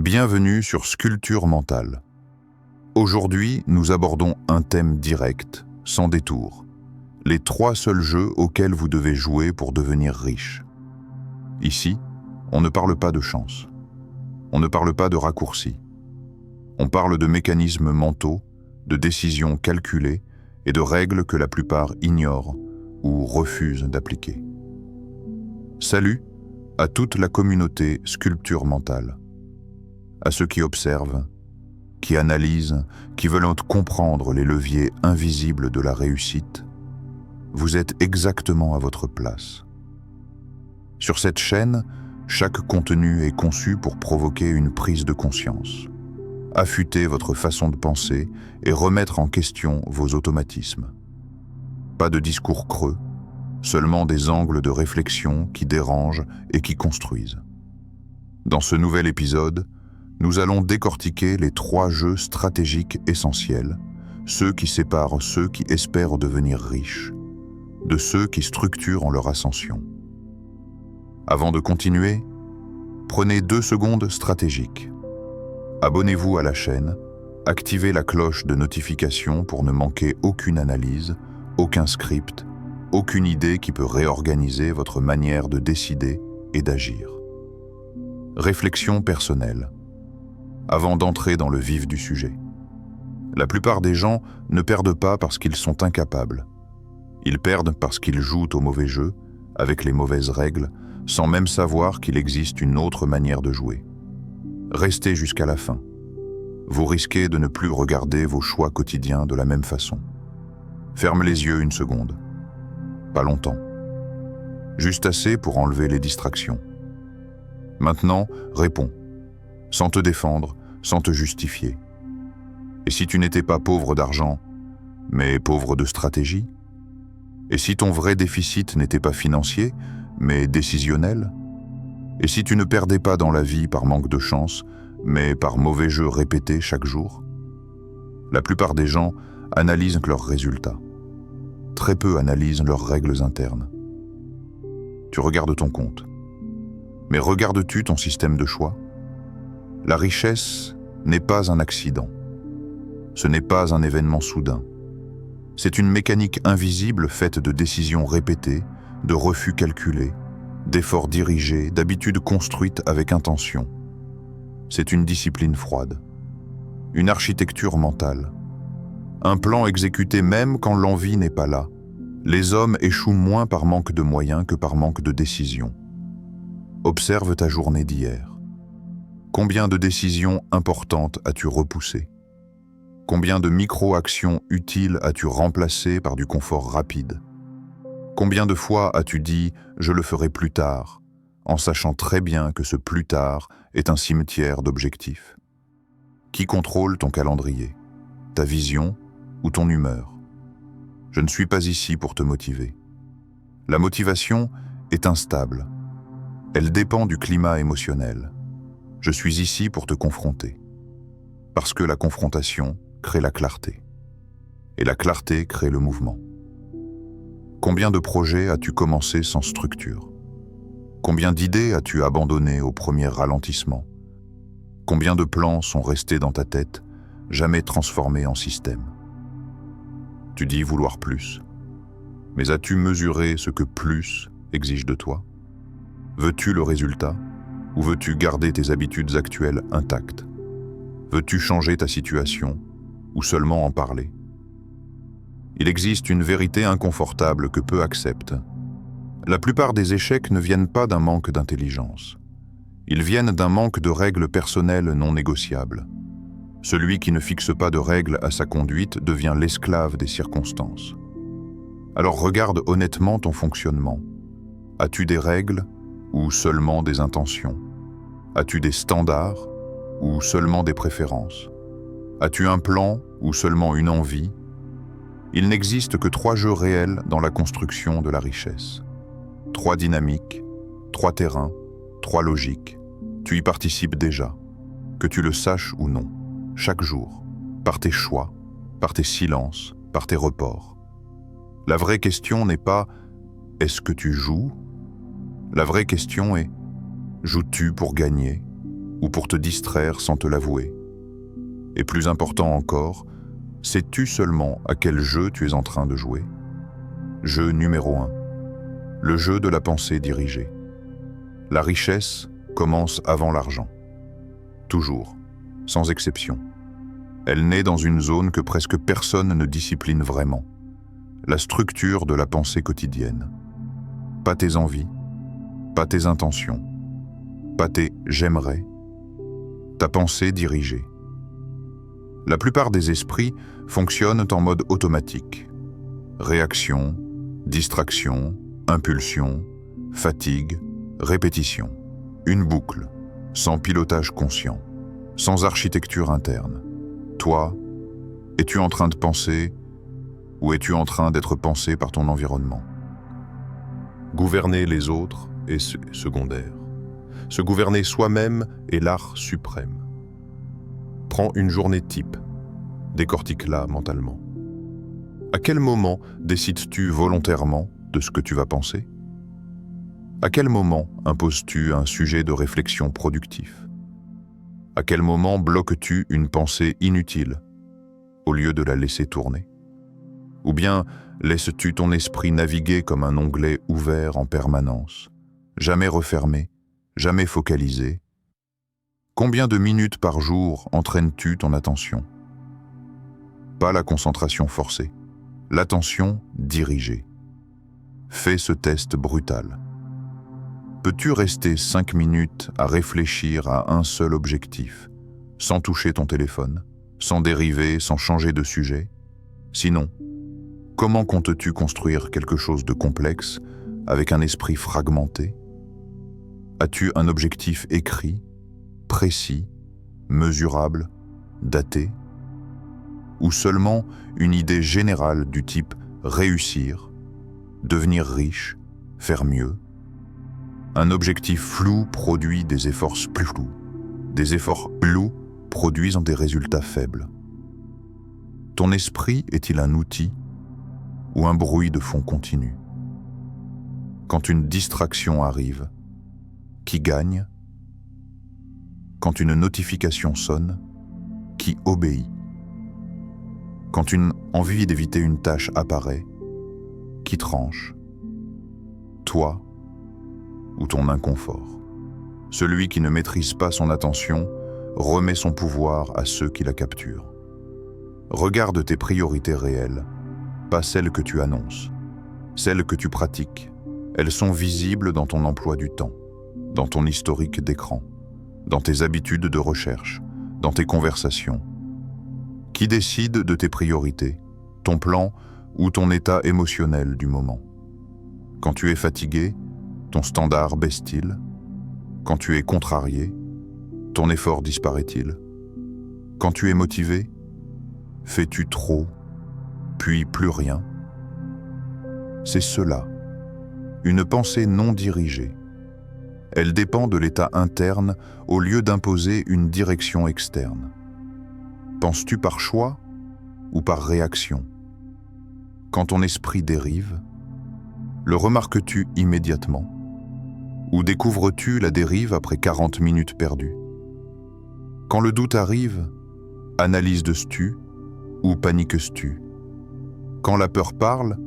Bienvenue sur Sculpture mentale. Aujourd'hui, nous abordons un thème direct, sans détour. Les 3 seuls jeux auxquels vous devez jouer pour devenir riche. Ici, on ne parle pas de chance. On ne parle pas de raccourcis. On parle de mécanismes mentaux, de décisions calculées et de règles que la plupart ignorent ou refusent d'appliquer. Salut à toute la communauté Sculpture mentale. À ceux qui observent, qui analysent, qui veulent comprendre les leviers invisibles de la réussite, vous êtes exactement à votre place. Sur cette chaîne, chaque contenu est conçu pour provoquer une prise de conscience, affûter votre façon de penser et remettre en question vos automatismes. Pas de discours creux, seulement des angles de réflexion qui dérangent et qui construisent. Dans ce nouvel épisode, nous allons décortiquer les 3 jeux stratégiques essentiels, ceux qui séparent ceux qui espèrent devenir riches, de ceux qui structurent leur ascension. Avant de continuer, prenez 2 secondes stratégiques. Abonnez-vous à la chaîne, activez la cloche de notification pour ne manquer aucune analyse, aucun script, aucune idée qui peut réorganiser votre manière de décider et d'agir. Réflexion personnelle. Avant d'entrer dans le vif du sujet. La plupart des gens ne perdent pas parce qu'ils sont incapables. Ils perdent parce qu'ils jouent au mauvais jeu, avec les mauvaises règles, sans même savoir qu'il existe une autre manière de jouer. Restez jusqu'à la fin. Vous risquez de ne plus regarder vos choix quotidiens de la même façon. Ferme les yeux une seconde. Pas longtemps. Juste assez pour enlever les distractions. Maintenant, réponds. Sans te défendre, sans te justifier. Et si tu n'étais pas pauvre d'argent, mais pauvre de stratégie? Et si ton vrai déficit n'était pas financier, mais décisionnel? Et si tu ne perdais pas dans la vie par manque de chance, mais par mauvais jeu répété chaque jour? La plupart des gens analysent leurs résultats. Très peu analysent leurs règles internes. Tu regardes ton compte. Mais regardes-tu ton système de choix? La richesse n'est pas un accident. Ce n'est pas un événement soudain. C'est une mécanique invisible faite de décisions répétées, de refus calculés, d'efforts dirigés, d'habitudes construites avec intention. C'est une discipline froide, une architecture mentale, un plan exécuté même quand l'envie n'est pas là. Les hommes échouent moins par manque de moyens que par manque de décision. Observe ta journée d'hier. Combien de décisions importantes as-tu repoussées? Combien de micro-actions utiles as-tu remplacées par du confort rapide? Combien de fois as-tu dit « je le ferai plus tard » en sachant très bien que ce « plus tard » est un cimetière d'objectifs? Qui contrôle ton calendrier, ta vision ou ton humeur? Je ne suis pas ici pour te motiver. La motivation est instable. Elle dépend du climat émotionnel. Je suis ici pour te confronter. Parce que la confrontation crée la clarté. Et la clarté crée le mouvement. Combien de projets as-tu commencé sans structure? Combien d'idées as-tu abandonnées au premier ralentissement? Combien de plans sont restés dans ta tête, jamais transformés en système? Tu dis vouloir plus. Mais as-tu mesuré ce que plus exige de toi? Veux-tu le résultat? Ou veux-tu garder tes habitudes actuelles intactes? Veux-tu changer ta situation ou seulement en parler? Il existe une vérité inconfortable que peu acceptent. La plupart des échecs ne viennent pas d'un manque d'intelligence. Ils viennent d'un manque de règles personnelles non négociables. Celui qui ne fixe pas de règles à sa conduite devient l'esclave des circonstances. Alors regarde honnêtement ton fonctionnement. As-tu des règles ou seulement des intentions? As-tu des standards ou seulement des préférences? As-tu un plan ou seulement une envie? Il n'existe que 3 jeux réels dans la construction de la richesse. 3 dynamiques, 3 terrains, 3 logiques. Tu y participes déjà, que tu le saches ou non, chaque jour, par tes choix, par tes silences, par tes reports. La vraie question n'est pas « est-ce que tu joues ?» La vraie question est « joues-tu pour gagner ou pour te distraire sans te l'avouer? Et plus important encore, sais-tu seulement à quel jeu tu es en train de jouer? Jeu numéro 1. Le jeu de la pensée dirigée. La richesse commence avant l'argent. Toujours, sans exception. Elle naît dans une zone que presque personne ne discipline vraiment. La structure de la pensée quotidienne. Pas tes envies, pas tes intentions, pas tes « j'aimerais », ta pensée dirigée. La plupart des esprits fonctionnent en mode automatique. Réaction, distraction, impulsion, fatigue, répétition. Une boucle, sans pilotage conscient, sans architecture interne. Toi, es-tu en train de penser ou es-tu en train d'être pensé par ton environnement? Gouverner les autres est secondaire. Se gouverner soi-même est l'art suprême. Prends une journée type, décortique-la mentalement. À quel moment décides-tu volontairement de ce que tu vas penser? À quel moment imposes-tu un sujet de réflexion productif? À quel moment bloques-tu une pensée inutile au lieu de la laisser tourner? Ou bien laisses-tu ton esprit naviguer comme un onglet ouvert en permanence, jamais refermé, jamais focalisé? Combien de minutes par jour entraînes-tu ton attention? Pas la concentration forcée, l'attention dirigée. Fais ce test brutal. Peux-tu rester 5 minutes à réfléchir à un seul objectif, sans toucher ton téléphone, sans dériver, sans changer de sujet? Sinon, comment comptes-tu construire quelque chose de complexe avec un esprit fragmenté? As-tu un objectif écrit, précis, mesurable, daté? Ou seulement une idée générale du type réussir, devenir riche, faire mieux? Un objectif flou produit des efforts plus flous. Des efforts flous produisent des résultats faibles. Ton esprit est-il un outil ou un bruit de fond continu? Quand une distraction arrive, qui gagne? Quand une notification sonne, qui obéit? Quand une envie d'éviter une tâche apparaît, qui tranche? Toi ou ton inconfort? Celui qui ne maîtrise pas son attention remet son pouvoir à ceux qui la capturent. Regarde tes priorités réelles, pas celles que tu annonces, celles que tu pratiques. Elles sont visibles dans ton emploi du temps, dans ton historique d'écran, dans tes habitudes de recherche, dans tes conversations. Qui décide de tes priorités, ton plan ou ton état émotionnel du moment? Quand tu es fatigué, ton standard baisse-t-il? Quand tu es contrarié, ton effort disparaît-il? Quand tu es motivé, fais-tu trop, puis plus rien? C'est cela, une pensée non dirigée. Elle dépend de l'état interne au lieu d'imposer une direction externe. Penses-tu par choix ou par réaction? Quand ton esprit dérive, le remarques-tu immédiatement? Ou découvres-tu la dérive après 40 minutes perdues? Quand le doute arrive, analyses-tu ou paniques-tu? Quand la peur parle,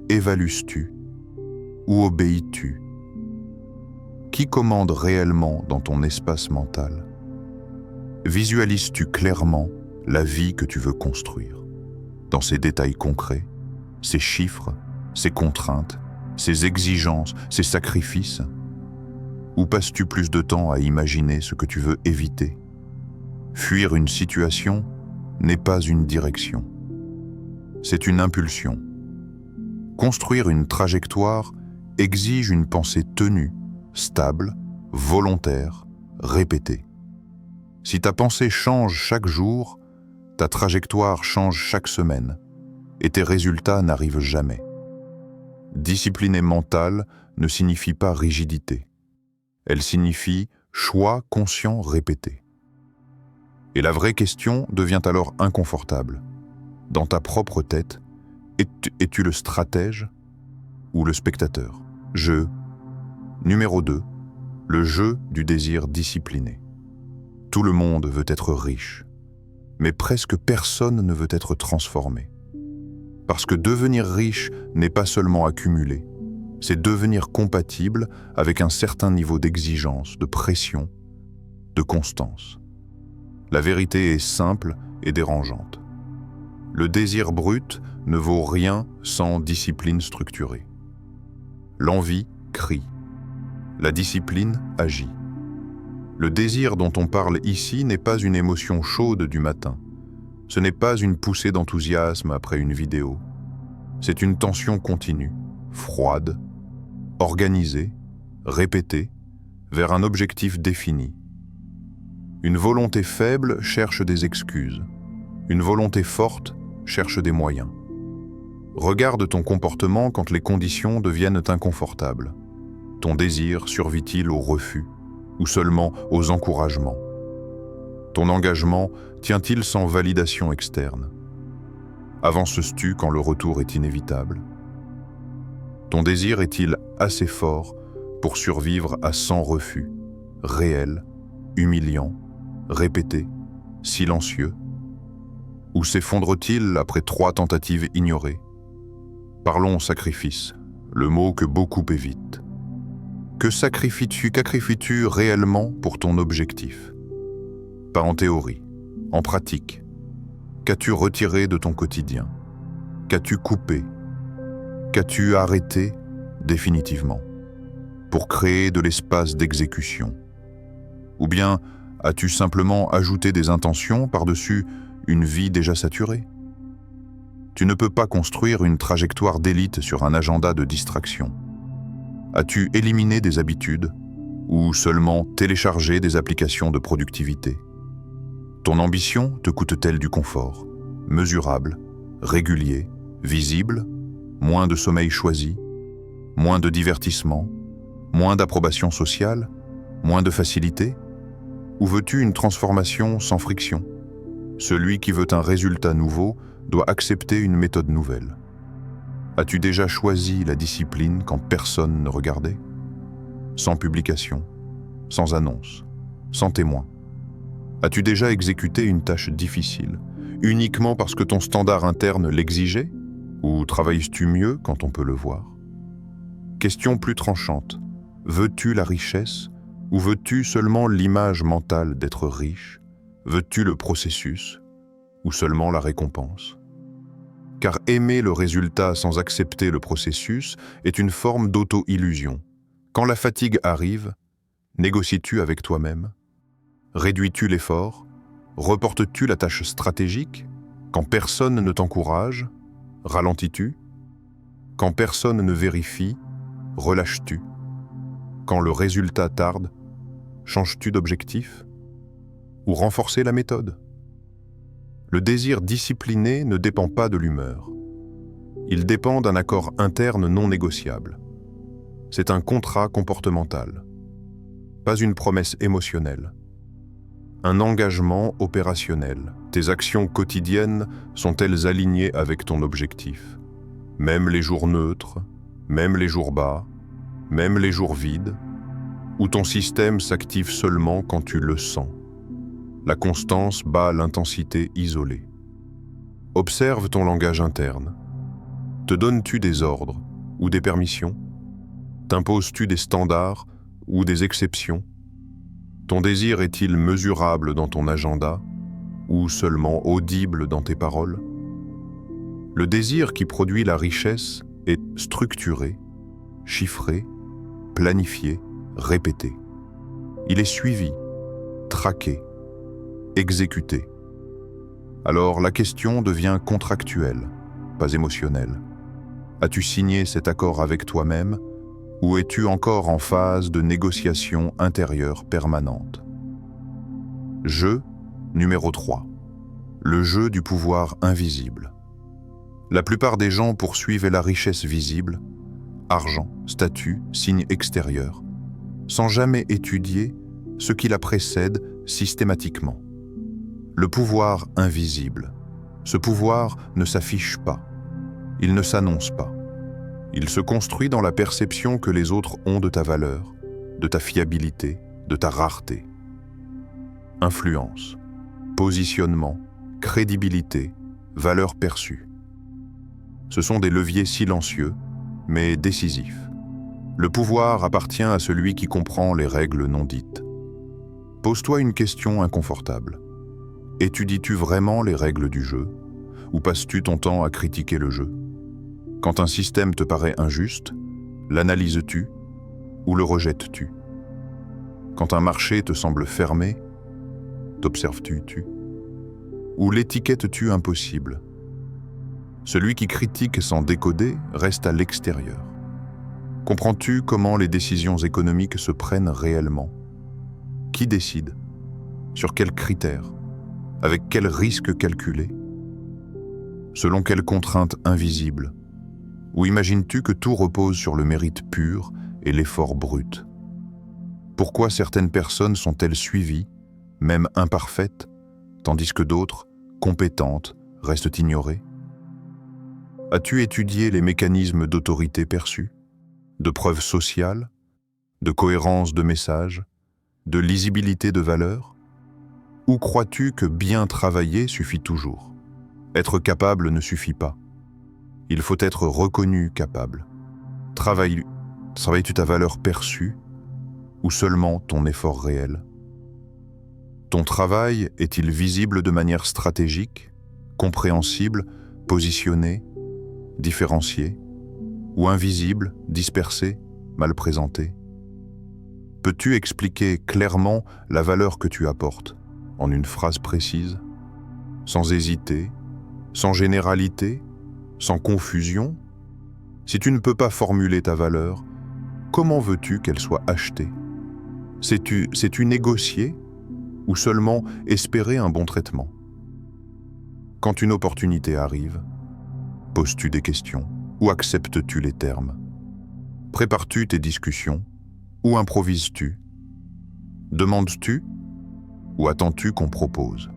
évalues-tu ou obéis-tu? Qui commande réellement dans ton espace mental? Visualises-tu clairement la vie que tu veux construire, dans ses détails concrets, ses chiffres, ses contraintes, ses exigences, ses sacrifices? Ou passes-tu plus de temps à imaginer ce que tu veux éviter? Fuir une situation n'est pas une direction, c'est une impulsion. Construire une trajectoire exige une pensée tenue, stable, volontaire, répétée. Si ta pensée change chaque jour, ta trajectoire change chaque semaine et tes résultats n'arrivent jamais. Discipline mentale ne signifie pas rigidité. Elle signifie choix conscient répété. Et la vraie question devient alors inconfortable. Dans ta propre tête, es-tu le stratège ou le spectateur? Jeu. Numéro 2. Le jeu du désir discipliné. Tout le monde veut être riche, mais presque personne ne veut être transformé. Parce que devenir riche n'est pas seulement accumuler, c'est devenir compatible avec un certain niveau d'exigence, de pression, de constance. La vérité est simple et dérangeante. Le désir brut ne vaut rien sans discipline structurée. L'envie crie. La discipline agit. Le désir dont on parle ici n'est pas une émotion chaude du matin. Ce n'est pas une poussée d'enthousiasme après une vidéo. C'est une tension continue, froide, organisée, répétée, vers un objectif défini. Une volonté faible cherche des excuses. Une volonté forte cherche des moyens. Regarde ton comportement quand les conditions deviennent inconfortables. Ton désir survit-il au refus ou seulement aux encouragements? Ton engagement tient-il sans validation externe? Avances-tu quand le retour est inévitable? Ton désir est-il assez fort pour survivre à 100 refus, réels, humiliants, répétés, silencieux? Ou s'effondre-t-il après 3 tentatives ignorées? Parlons sacrifice, le mot que beaucoup évitent. Qu'acrifies-tu réellement pour ton objectif? Pas en théorie, en pratique. Qu'as-tu retiré de ton quotidien? Qu'as-tu coupé? Qu'as-tu arrêté définitivement pour créer de l'espace d'exécution? Ou bien as-tu simplement ajouté des intentions par-dessus une vie déjà saturée? Tu ne peux pas construire une trajectoire d'élite sur un agenda de distraction. As-tu éliminé des habitudes ou seulement téléchargé des applications de productivité? Ton ambition te coûte-t-elle du confort, mesurable, régulier, visible, moins de sommeil choisi, moins de divertissement, moins d'approbation sociale, moins de facilité? Ou veux-tu une transformation sans friction? Celui qui veut un résultat nouveau doit accepter une méthode nouvelle. As-tu déjà choisi la discipline quand personne ne regardait? Sans publication, sans annonce, sans témoin. As-tu déjà exécuté une tâche difficile, uniquement parce que ton standard interne l'exigeait? Ou travailles-tu mieux quand on peut le voir? Question plus tranchante, veux-tu la richesse ou veux-tu seulement l'image mentale d'être riche? Veux-tu le processus ou seulement la récompense? Car aimer le résultat sans accepter le processus est une forme d'auto-illusion. Quand la fatigue arrive, négocies-tu avec toi-même? Réduis-tu l'effort? Reportes-tu la tâche stratégique? Quand personne ne t'encourage, ralentis-tu? Quand personne ne vérifie, relâches-tu? Quand le résultat tarde, changes-tu d'objectif? Ou renforcer la méthode? Le désir discipliné ne dépend pas de l'humeur. Il dépend d'un accord interne non négociable. C'est un contrat comportemental, pas une promesse émotionnelle. Un engagement opérationnel. Tes actions quotidiennes sont-elles alignées avec ton objectif? Même les jours neutres, même les jours bas, même les jours vides, où ton système s'active seulement quand tu le sens. La constance bat l'intensité isolée. Observe ton langage interne. Te donnes-tu des ordres ou des permissions? T'imposes-tu des standards ou des exceptions? Ton désir est-il mesurable dans ton agenda ou seulement audible dans tes paroles? Le désir qui produit la richesse est structuré, chiffré, planifié, répété. Il est suivi, traqué, exécuté. Alors la question devient contractuelle, pas émotionnelle. As-tu signé cet accord avec toi-même ou es-tu encore en phase de négociation intérieure permanente? Jeu numéro 3. Le jeu du pouvoir invisible. La plupart des gens poursuivent la richesse visible, argent, statut, signe extérieur, sans jamais étudier ce qui la précède systématiquement. Le pouvoir invisible. Ce pouvoir ne s'affiche pas. Il ne s'annonce pas. Il se construit dans la perception que les autres ont de ta valeur, de ta fiabilité, de ta rareté. influence, positionnement, crédibilité, valeur perçue. Ce sont des leviers silencieux, mais décisifs. Le pouvoir appartient à celui qui comprend les règles non dites. Pose-toi une question inconfortable. Étudies-tu vraiment les règles du jeu, ou passes-tu ton temps à critiquer le jeu? Quand un système te paraît injuste, l'analyses-tu ou le rejettes-tu? Quand un marché te semble fermé, t'observes-tu ou l'étiquettes-tu impossible? Celui qui critique sans décoder reste à l'extérieur. Comprends-tu comment les décisions économiques se prennent réellement? Qui décide? Sur quels critères? Avec quels risques calculés? Selon quelles contraintes invisibles? Ou imagines-tu que tout repose sur le mérite pur et l'effort brut? Pourquoi certaines personnes sont-elles suivies, même imparfaites, tandis que d'autres, compétentes, restent ignorées? As-tu étudié les mécanismes d'autorité perçus, de preuve sociale, de cohérence de message, de lisibilité de valeurs? Ou crois-tu que bien travailler suffit toujours? Être capable ne suffit pas. Il faut être reconnu capable. Travailles-tu ta valeur perçue ou seulement ton effort réel? Ton travail est-il visible de manière stratégique, compréhensible, positionné, différencié, ou invisible, dispersé, mal présenté? Peux-tu expliquer clairement la valeur que tu apportes, en une phrase précise, sans hésiter, sans généralité, sans confusion? Si tu ne peux pas formuler ta valeur, comment veux-tu qu'elle soit achetée? Sais-tu négocier ou seulement espérer un bon traitement? Quand une opportunité arrive, poses-tu des questions ou acceptes-tu les termes? Prépares-tu tes discussions ou improvises-tu? Demandes-tu ou attends-tu qu'on propose?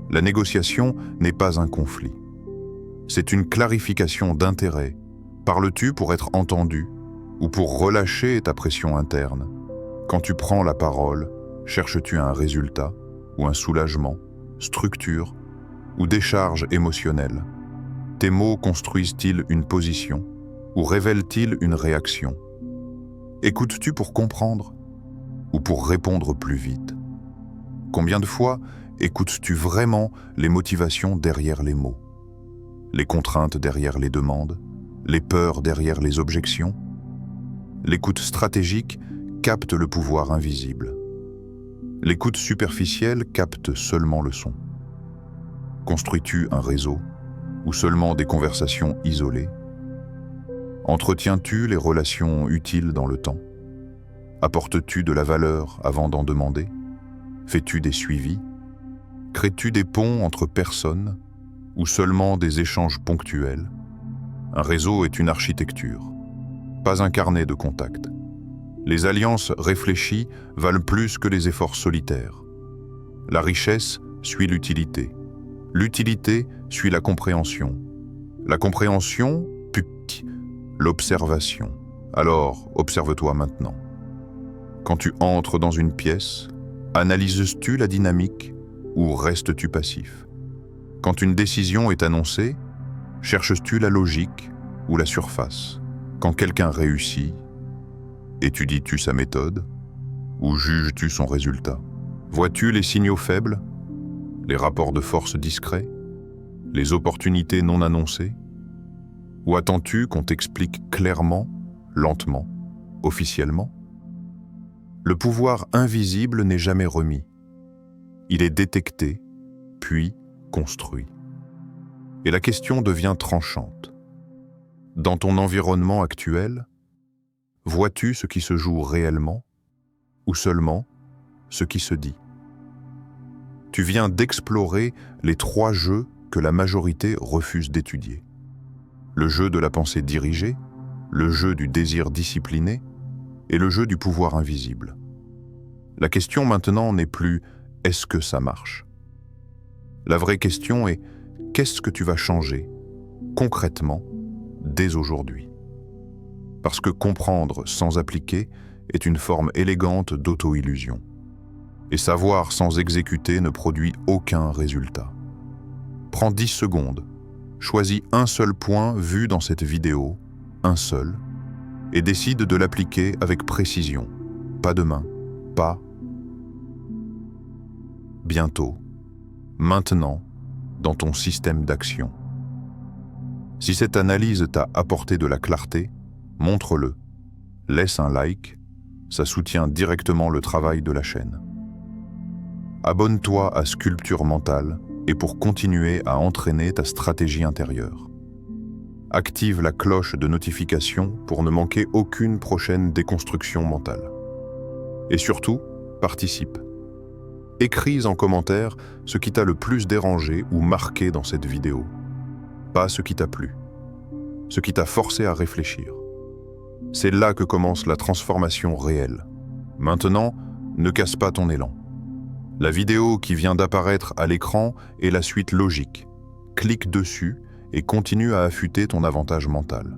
La négociation n'est pas un conflit. C'est une clarification d'intérêt. Parles-tu pour être entendu ou pour relâcher ta pression interne? Quand tu prends la parole, cherches-tu un résultat ou un soulagement, structure ou décharge émotionnelle? Tes mots construisent-ils une position ou révèlent-ils une réaction? Écoutes-tu pour comprendre ou pour répondre plus vite? Combien de fois écoutes-tu vraiment les motivations derrière les mots? Les contraintes derrière les demandes? Les peurs derrière les objections? L'écoute stratégique capte le pouvoir invisible. L'écoute superficielle capte seulement le son. Construis-tu un réseau ou seulement des conversations isolées? Entretiens-tu les relations utiles dans le temps? Apportes-tu de la valeur avant d'en demander? Fais-tu des suivis? Crées-tu des ponts entre personnes ou seulement des échanges ponctuels? Un réseau est une architecture, pas un carnet de contacts. Les alliances réfléchies valent plus que les efforts solitaires. La richesse suit l'utilité. L'utilité suit la compréhension. La compréhension, puis l'observation. Alors, observe-toi maintenant. Quand tu entres dans une pièce, analyses-tu la dynamique ou restes-tu passif? Quand une décision est annoncée, cherches-tu la logique ou la surface? Quand quelqu'un réussit, étudies-tu sa méthode ou juges-tu son résultat? Vois-tu les signaux faibles, les rapports de force discrets, les opportunités non annoncées? Ou attends-tu qu'on t'explique clairement, lentement, officiellement? Le pouvoir invisible n'est jamais remis. Il est détecté, puis construit. Et la question devient tranchante. Dans ton environnement actuel, vois-tu ce qui se joue réellement ou seulement ce qui se dit? Tu viens d'explorer les 3 jeux que la majorité refuse d'étudier. Le jeu de la pensée dirigée, le jeu du désir discipliné et le jeu du pouvoir invisible. La question maintenant n'est plus « est-ce que ça marche ?» La vraie question est « qu'est-ce que tu vas changer, concrètement, dès aujourd'hui ?» Parce que comprendre sans appliquer est une forme élégante d'auto-illusion. Et savoir sans exécuter ne produit aucun résultat. Prends 10 secondes, choisis un seul point vu dans cette vidéo, un seul, et décide de l'appliquer avec précision. Pas demain, pas bientôt, maintenant, dans ton système d'action. Si cette analyse t'a apporté de la clarté, montre-le. Laisse un like, ça soutient directement le travail de la chaîne. Abonne-toi à Sculpture Mentale et pour continuer à entraîner ta stratégie intérieure. Active la cloche de notification pour ne manquer aucune prochaine déconstruction mentale. Et surtout, participe. Écris en commentaire ce qui t'a le plus dérangé ou marqué dans cette vidéo. Pas ce qui t'a plu, ce qui t'a forcé à réfléchir. C'est là que commence la transformation réelle. Maintenant, ne casse pas ton élan. La vidéo qui vient d'apparaître à l'écran est la suite logique. Clique dessus et continue à affûter ton avantage mental.